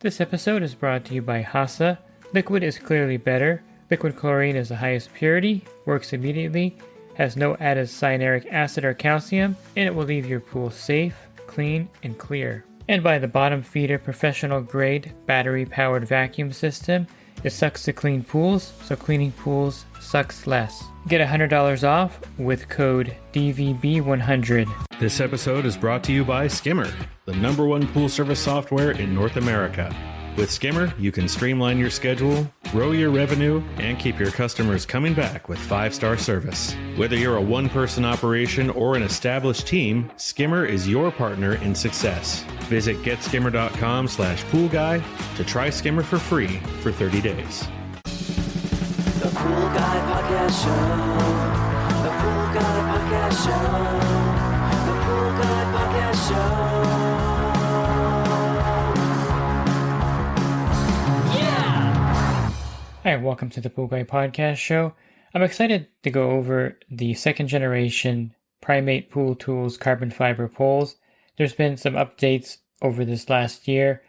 This episode is brought to you by HASA. Liquid is clearly better. Liquid chlorine is the highest purity, works immediately, has no added cyanuric acid or calcium, and it will leave your pool safe, clean, and clear. And by the Bottom Feeder professional grade battery powered vacuum system. It sucks to clean pools, so cleaning pools sucks less. Get $100 off with code DVB100. This episode is brought to you by Skimmer, the #1 pool service software in North America. With Skimmer, you can streamline your schedule, grow your revenue, and keep your customers coming back with 5-star service. Whether you're a one-person operation or an established team, Skimmer is your partner in success. Visit getskimmer.com/poolguy to try Skimmer for free for 30 days. The Pool Guy Podcast Show. The Pool Guy Podcast Show. The Pool Guy Podcast Show. Hi, welcome to the Pool Guy Podcast Show. I'm excited to go over the second generation Primate Pool Tools carbon fiber poles. There's been some updates over this last year,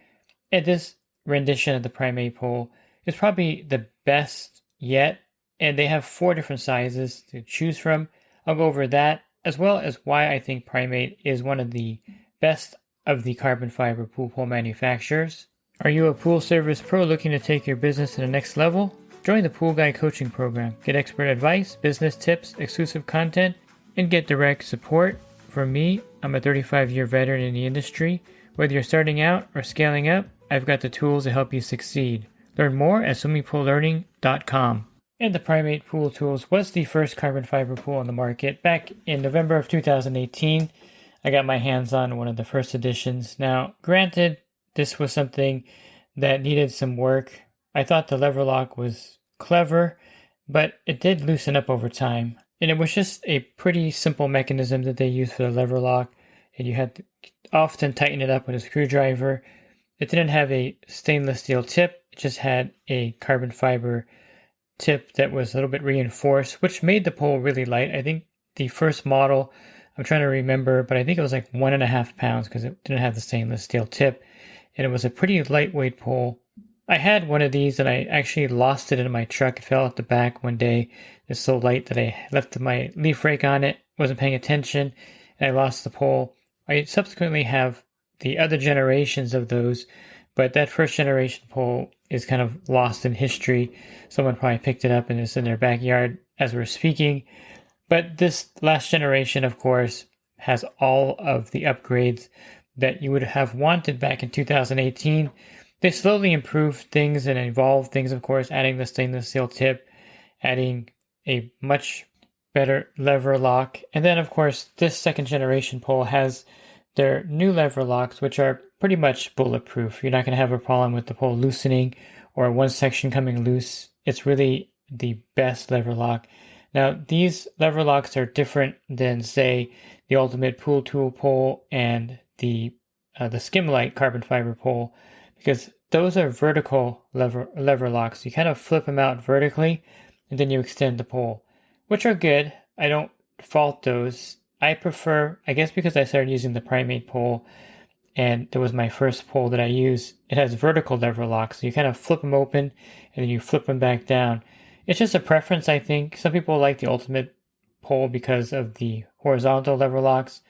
and this rendition of the Primate pole is probably the best yet, and they have 4 different sizes to choose from. I'll go over that, as well as why I think Primate is one of the best of the carbon fiber pool pole manufacturers. Are you a pool service pro looking to take your business to the next level? Join the Pool Guy coaching program. Get expert advice, business tips, exclusive content, and get direct support. For me, I'm a 35-year veteran in the industry. Whether you're starting out or scaling up, I've got the tools to help you succeed. Learn more at swimmingpoollearning.com. And the Primate Pool Tools was the first carbon fiber pool on the market back in November of 2018. I got my hands on one of the first editions. Now, granted, this was something that needed some work. I thought the lever lock was clever, but it did loosen up over time. And it was just a pretty simple mechanism that they used for the lever lock. And you had to often tighten it up with a screwdriver. It didn't have a stainless steel tip. It just had a carbon fiber tip that was a little bit reinforced, which made the pole really light. I think the first model, I'm trying to remember, but I think it was like 1.5 pounds because it didn't have the stainless steel tip. And it was a pretty lightweight pole. I had one of these and I actually lost it in my truck. It fell out the back one day. It's so light that I left my leaf rake on it, wasn't paying attention, and I lost the pole. I subsequently have the other generations of those, but that first generation pole is kind of lost in history. Someone probably picked it up and it's in their backyard as we're speaking. But this last generation, of course, has all of the upgrades that you would have wanted back in 2018. They slowly improved things and evolved things, of course, adding the stainless steel tip, adding a much better lever lock. And then, of course, this second generation pole has their new lever locks, which are pretty much bulletproof. You're not going to have a problem with the pole loosening or one section coming loose. It's really the best lever lock. Now, these lever locks are different than, say, the Ultimate Pool Tool pole and the Skimmer carbon fiber pole, because those are vertical lever locks. You kind of flip them out vertically and then you extend the pole, which are good. I don't fault those. I prefer, I guess because I started using the Primate pole and it was my first pole that I used, it has vertical lever locks. So you kind of flip them open and then you flip them back down. It's just a preference, I think. Some people like the Ultimate pole because of the horizontal lever locks.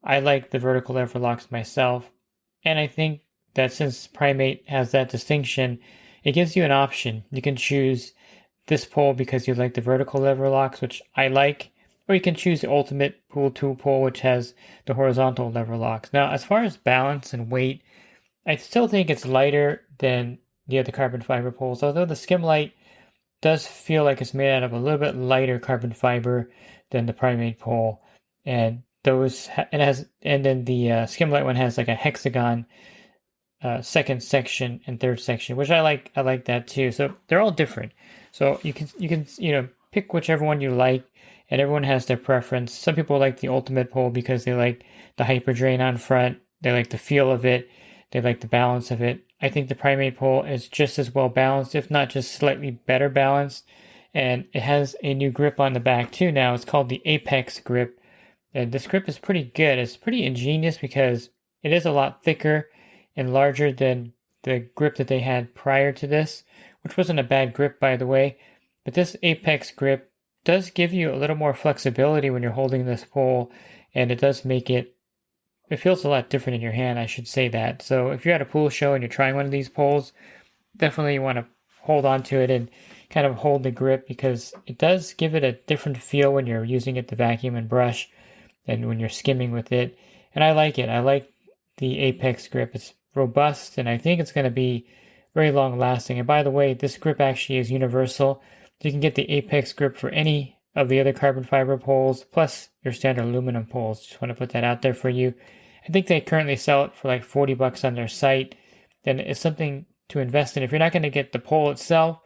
I like the vertical lever locks myself, and I think that since Primate has that distinction, it gives you an option. You can choose this pole because you like the vertical lever locks, which I like, or you can choose the Ultimate Pool Tool pole, which has the horizontal lever locks. Now, as far as balance and weight, I still think it's lighter than the other carbon fiber poles, although the Skimmer does feel like it's made out of a little bit lighter carbon fiber than the Primate pole, and then the Skimmer one has like a hexagon second section and third section, which I like. I like that too. So they're all different. So you can pick whichever one you like, and everyone has their preference. Some people like the Ultimate pole because they like the hyper drain on front. They like the feel of it. They like the balance of it. I think the Primate pole is just as well balanced, if not just slightly better balanced. And it has a new grip on the back too now. It's called the Apex grip. And this grip is pretty good. It's pretty ingenious because it is a lot thicker and larger than the grip that they had prior to this, which wasn't a bad grip, by the way. But this Apex grip does give you a little more flexibility when you're holding this pole, and it does make it feels a lot different in your hand, I should say that. So if you're at a pool show and you're trying one of these poles, definitely you want to hold on to it and kind of hold the grip, because it does give it a different feel when you're using it to vacuum and brush and when you're skimming with it. And I like it. I like the Apex grip. It's robust, and I think it's going to be very long lasting. And by the way, this grip actually is universal. You can get the Apex grip for any of the other carbon fiber poles, plus your standard aluminum poles. Just want to put that out there for you. I think they currently sell it for like $40 on their site. Then it's something to invest in. If you're not going to get the pole itself,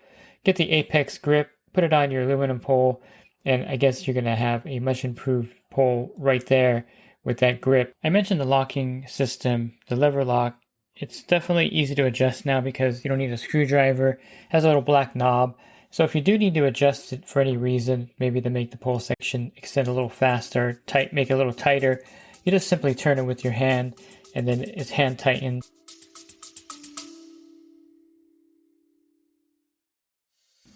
get the Apex grip, put it on your aluminum pole, and I guess you're going to have a much improved pole right there with that grip. I mentioned the locking system, the lever lock. It's definitely easy to adjust now because you don't need a screwdriver. It has a little black knob. So if you do need to adjust it for any reason, maybe to make the pole section extend a little faster, make it a little tighter, you just simply turn it with your hand, and then it's hand tightened.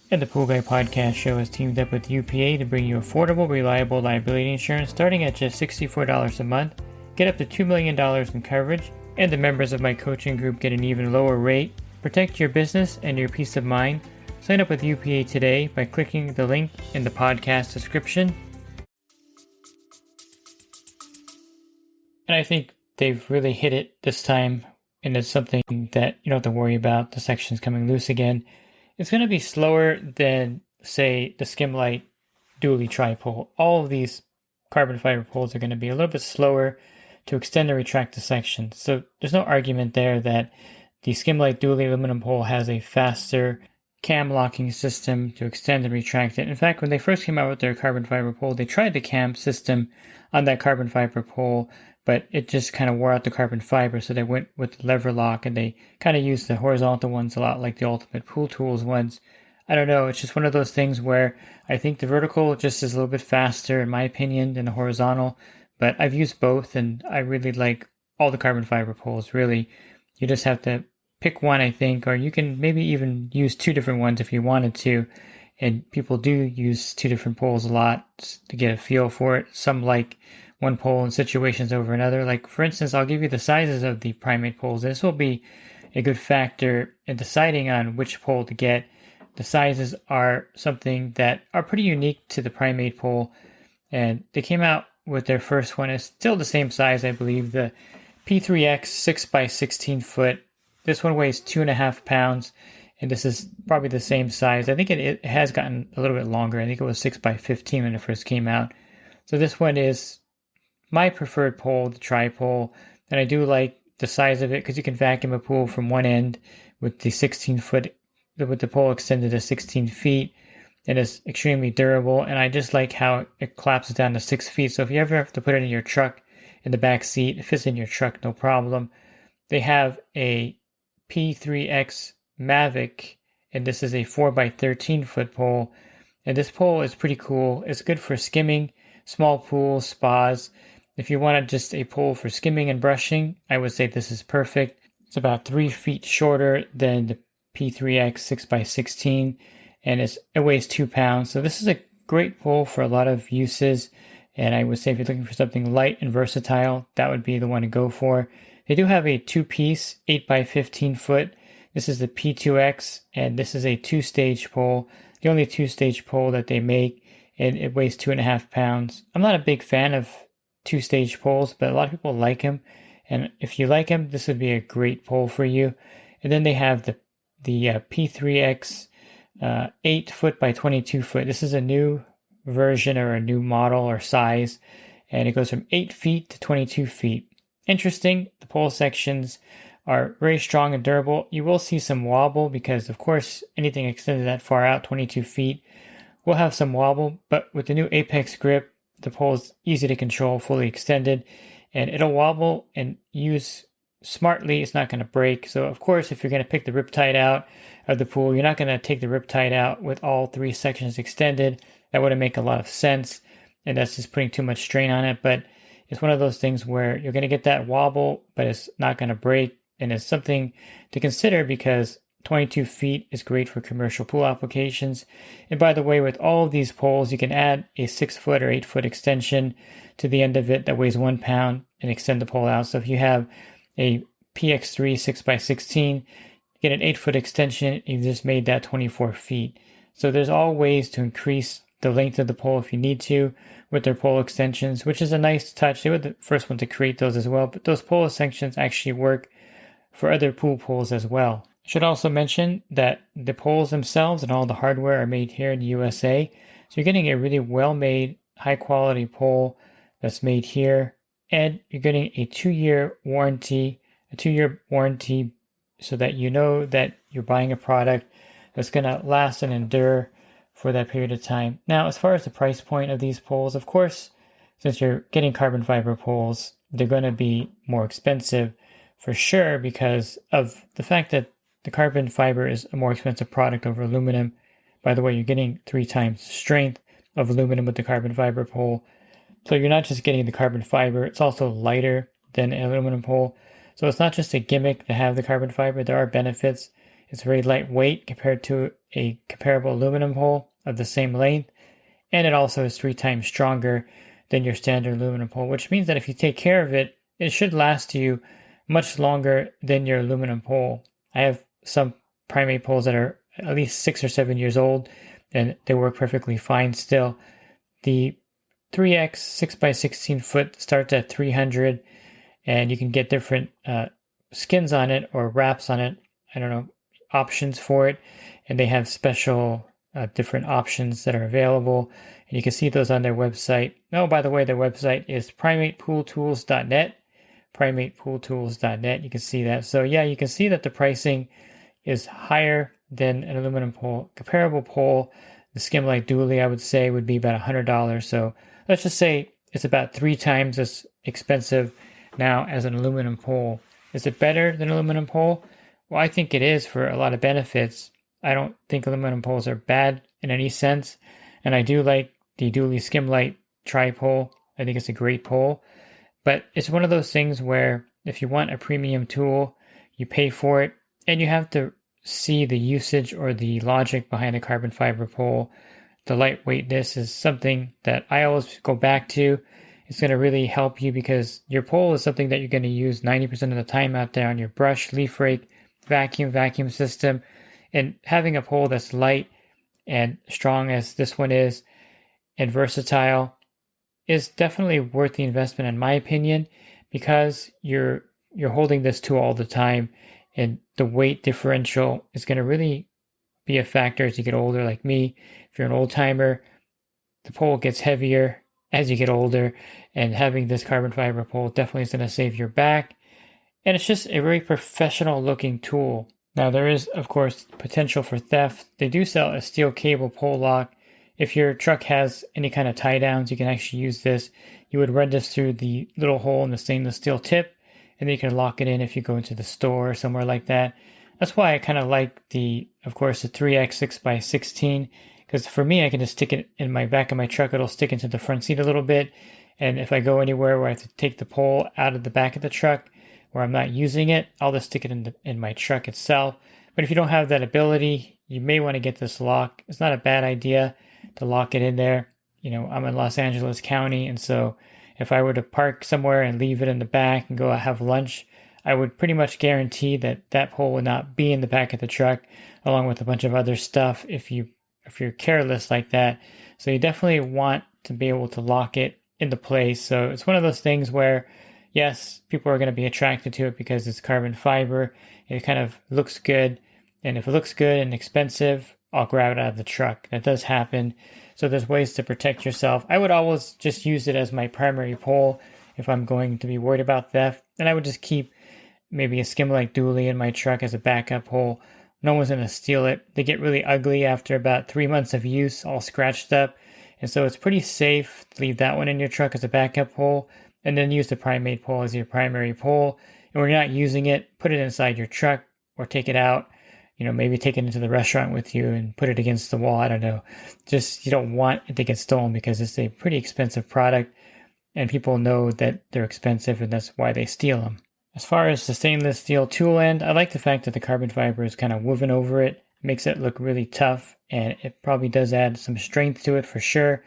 And the Pool Guy Podcast Show has teamed up with UPA to bring you affordable, reliable liability insurance starting at just $64 a month. Get up to $2 million in coverage, and the members of my coaching group get an even lower rate. Protect your business and your peace of mind. Sign up with UPA today by clicking the link in the podcast description. And I think they've really hit it this time, and it's something that you don't have to worry about. The section's coming loose again. It's going to be slower than, say, the Skimlight dually tri-pole. All of these carbon fiber poles are going to be a little bit slower to extend and retract the section. So there's no argument there that the Skimlight dually aluminum pole has a faster cam locking system to extend and retract it. In fact, when they first came out with their carbon fiber pole, they tried the cam system on that carbon fiber pole, but it just kind of wore out the carbon fiber, so they went with the lever lock, and they kind of used the horizontal ones a lot like the Ultimate Pool Tools ones. I don't know, it's just one of those things where I think the vertical just is a little bit faster, in my opinion, than the horizontal, but I've used both, and I really like all the carbon fiber poles, really. You just have to pick one, I think, or you can maybe even use two different ones if you wanted to, and people do use two different poles a lot to get a feel for it. Some like one pole in situations over another. Like, for instance, I'll give you the sizes of the Primate poles. This will be a good factor in deciding on which pole to get. The sizes are something that are pretty unique to the Primate pole, and they came out with their first one. It's still the same size, I believe, the P3X 6x16 foot. This one weighs 2.5 pounds, and this is probably the same size. I think it has gotten a little bit longer. I think it was 6x15 when it first came out. So this one is my preferred pole, the tri-pole, and I do like the size of it because you can vacuum a pool from one end with the 16 foot, with the pole extended to 16 feet, and it's extremely durable, and I just like how it collapses down to 6 feet, so if you ever have to put it in your truck, in the back seat, it fits in your truck, no problem. They have a P3X Mavic, and this is a 4x13 foot pole, and this pole is pretty cool. It's good for skimming, small pools, spas. If you wanted just a pole for skimming and brushing, I would say this is perfect. It's about 3 feet shorter than the P3X 6x16, and it weighs 2 pounds. So this is a great pole for a lot of uses, and I would say if you're looking for something light and versatile, that would be the one to go for. They do have a two-piece 8x15 foot. This is the P2X, and this is a two-stage pole, the only two-stage pole that they make, and it weighs 2.5 pounds. I'm not a big fan of two-stage poles, but a lot of people like them, and if you like them, this would be a great pole for you. And then they have the P3X 8 foot by 22 foot. This is a new version or a new model or size, and it goes from 8 feet to 22 feet. Interesting, the pole sections are very strong and durable. You will see some wobble because, of course, anything extended that far out, 22 feet, will have some wobble, but with the new Apex grip, the pole is easy to control, fully extended, and it'll wobble and use smartly. It's not going to break. So, of course, if you're going to pick the riptide out of the pool, you're not going to take the riptide out with all three sections extended. That wouldn't make a lot of sense, and that's just putting too much strain on it, but it's one of those things where you're going to get that wobble, but it's not going to break. And it's something to consider because 22 feet is great for commercial pool applications. And by the way, with all of these poles, you can add a 6-foot or 8-foot extension to the end of it that weighs 1 pound and extend the pole out. So if you have a PX3 6x16, get an 8-foot extension, you just made that 24 feet. So there's all ways to increase the length of the pole if you need to with their pole extensions, which is a nice touch. They were the first one to create those as well, but those pole extensions actually work for other pool poles as well. I should also mention that the poles themselves and all the hardware are made here in the USA. So you're getting a really well-made, high-quality pole that's made here, and you're getting a 2-year warranty, so that you know that you're buying a product that's going to last and endure for that period of time. Now, as far as the price point of these poles, of course, since you're getting carbon fiber poles, they're going to be more expensive for sure because of the fact that the carbon fiber is a more expensive product over aluminum. By the way, you're getting 3 times the strength of aluminum with the carbon fiber pole. So you're not just getting the carbon fiber, it's also lighter than an aluminum pole. So it's not just a gimmick to have the carbon fiber, there are benefits. It's very lightweight compared to a comparable aluminum pole of the same length. And it also is 3 times stronger than your standard aluminum pole, which means that if you take care of it, it should last you much longer than your aluminum pole. I have some primate poles that are at least 6 or 7 years old, and they work perfectly fine still. The 3X 6x16 foot starts at $300, and you can get different skins on it or wraps on it. I don't know, options for it, and they have special different options that are available, and you can see those on their website. Oh, by the way, their website is primatepooltools.net. primatepooltools.net. You can see that. So yeah, you can see that the pricing is higher than an aluminum pole. Comparable pole, the Skimmer Dually, I would say would be about $100. So let's just say it's about 3 times as expensive now as an aluminum pole. Is it better than aluminum pole? Well, I think it is for a lot of benefits. I don't think aluminum poles are bad in any sense. And I do like the Dually Skimmer tri-pole. I think it's a great pole. But it's one of those things where if you want a premium tool, you pay for it, and you have to see the usage or the logic behind a carbon fiber pole. The lightweightness is something that I always go back to. It's going to really help you because your pole is something that you're going to use 90% of the time out there on your brush, leaf rake, vacuum system. And having a pole that's light and strong as this one is and versatile is definitely worth the investment in my opinion, because you're holding this tool all the time, and the weight differential is going to really be a factor as you get older. Like me, if you're an old timer, the pole gets heavier as you get older, and having this carbon fiber pole definitely is going to save your back, and it's just a very professional looking tool. Now there is of course potential for theft. They do sell a steel cable pole lock. If your truck has any kind of tie downs, you can actually use this. You would run this through the little hole in the stainless steel tip, and then you can lock it in if you go into the store or somewhere like that. That's why I kind of like of course, the 3X 6x16, because for me, I can just stick it in my back of my truck. It'll stick into the front seat a little bit. And if I go anywhere where I have to take the pole out of the back of the truck where I'm not using it, I'll just stick it in my truck itself. But if you don't have that ability, you may want to get this lock. It's not a bad idea to lock it in there. You know, I'm in Los Angeles County, and so if I were to park somewhere and leave it in the back and go have lunch, I would pretty much guarantee that that pole would not be in the back of the truck, along with a bunch of other stuff if you're careless like that. So you definitely want to be able to lock it into place. So it's one of those things where, yes, people are going to be attracted to it because it's carbon fiber. It kind of looks good. And if it looks good and expensive, I'll grab it out of the truck. That does happen. So there's ways to protect yourself. I would always just use it as my primary pole if I'm going to be worried about theft. And I would just keep maybe a Skimmer Dually in my truck as a backup pole. No one's going to steal it. They get really ugly after about 3 months of use, all scratched up. And so it's pretty safe to leave that one in your truck as a backup pole, and then use the primate pole as your primary pole. And when you're not using it, put it inside your truck or take it out. You know, maybe take it into the restaurant with you and put it against the wall. I don't know. Just, you don't want it to get stolen because it's a pretty expensive product, and people know that they're expensive, and that's why they steal them. As far as the stainless steel tool end, I like the fact that the carbon fiber is kind of woven over it. It makes it look really tough, and it probably does add some strength to it for sure.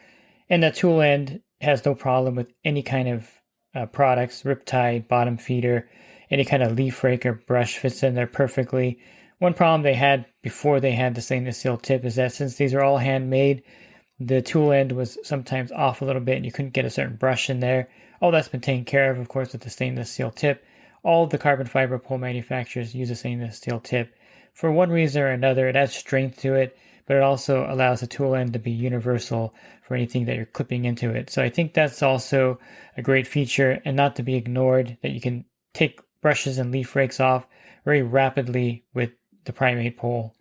And that tool end has no problem with any kind of products, riptide, bottom feeder, any kind of leaf rake or brush fits in there perfectly. One problem they had before they had the stainless steel tip is that since these are all handmade, the tool end was sometimes off a little bit and you couldn't get a certain brush in there. All that's been taken care of course, with the stainless steel tip. All of the carbon fiber pole manufacturers use a stainless steel tip. For one reason or another, it adds strength to it, but it also allows the tool end to be universal for anything that you're clipping into it. So I think that's also a great feature and not to be ignored, that you can take brushes and leaf rakes off very rapidly with the Primate pole.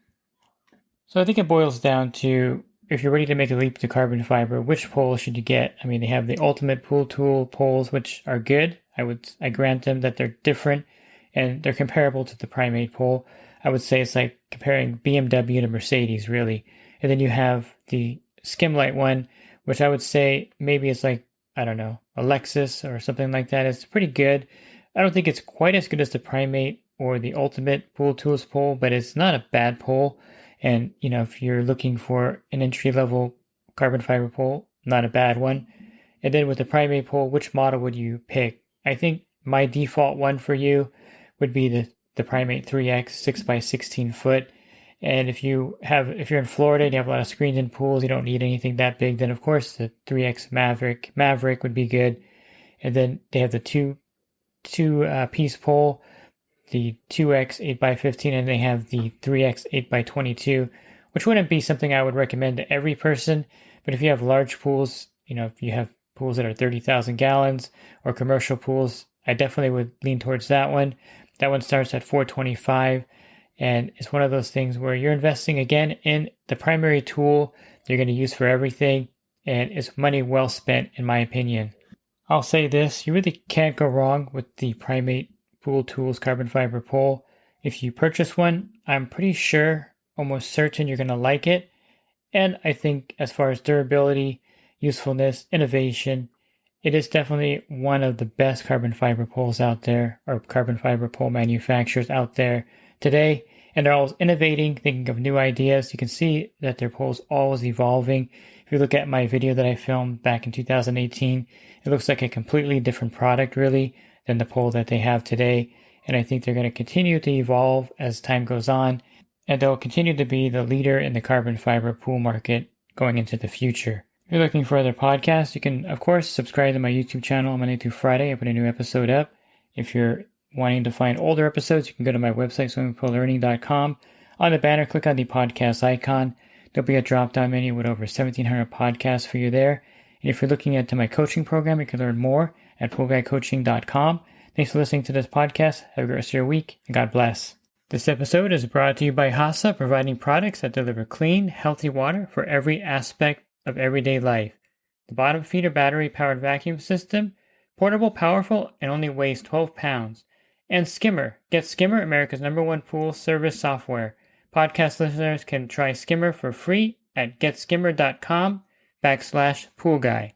So I think it boils down to, if you're ready to make a leap to carbon fiber, which pole should you get? I mean, they have the Ultimate Pool Tool poles, which are good. I grant them that they're different and they're comparable to the Primate pole. I would say it's like comparing BMW to Mercedes, really. And then you have the Skimlight one, which I would say maybe it's like, I don't know, a Lexus or something like that. It's pretty good. I don't think it's quite as good as the Primate or the Ultimate Pool Tools pole, but it's not a bad pole. And, if you're looking for an entry-level carbon fiber pole, not a bad one. And then with the Primate pole, which model would you pick? I think my default one for you would be the Primate 3X 6x16 foot. And if you're in Florida and you have a lot of screens and pools, you don't need anything that big, then of course the 3X Maverick would be good. And then they have the two piece pole, the 2X 8x15, and they have the 3X 8x22, which wouldn't be something I would recommend to every person. But if you have large pools, if you have pools that are 30,000 gallons or commercial pools, I definitely would lean towards that one. That one starts at $425, and it's one of those things where you're investing again in the primary tool you're going to use for everything, and it's money well spent, in my opinion. I'll say this, you really can't go wrong with the Primate Pool Tools carbon fiber pole. If you purchase one, I'm pretty sure, almost certain you're going to like it. And I think as far as durability, usefulness, innovation, it is definitely one of the best carbon fiber poles out there, or carbon fiber pole manufacturers out there today. And they're always innovating, thinking of new ideas. You can see that their pole's always evolving. If you look at my video that I filmed back in 2018, it looks like a completely different product, really, than the pole that they have today. And I think they're going to continue to evolve as time goes on, and they'll continue to be the leader in the carbon fiber pool market going into the future. If you're looking for other podcasts, you can, of course, subscribe to my YouTube channel Monday through Friday. I put a new episode up. If you're wanting to find older episodes, you can go to my website, swimmingpoollearning.com. On the banner, click on the podcast icon. There'll be a drop-down menu with over 1,700 podcasts for you there. And if you're looking into my coaching program, you can learn more at poolguycoaching.com. Thanks for listening to this podcast. Have a great rest of your week, and God bless. This episode is brought to you by HASA, providing products that deliver clean, healthy water for every aspect of everyday life. The bottom feeder battery-powered vacuum system, portable, powerful, and only weighs 12 pounds. And Skimmer. Get Skimmer, America's #1 pool service software. Podcast listeners can try Skimmer for free at getskimmer.com/poolguy.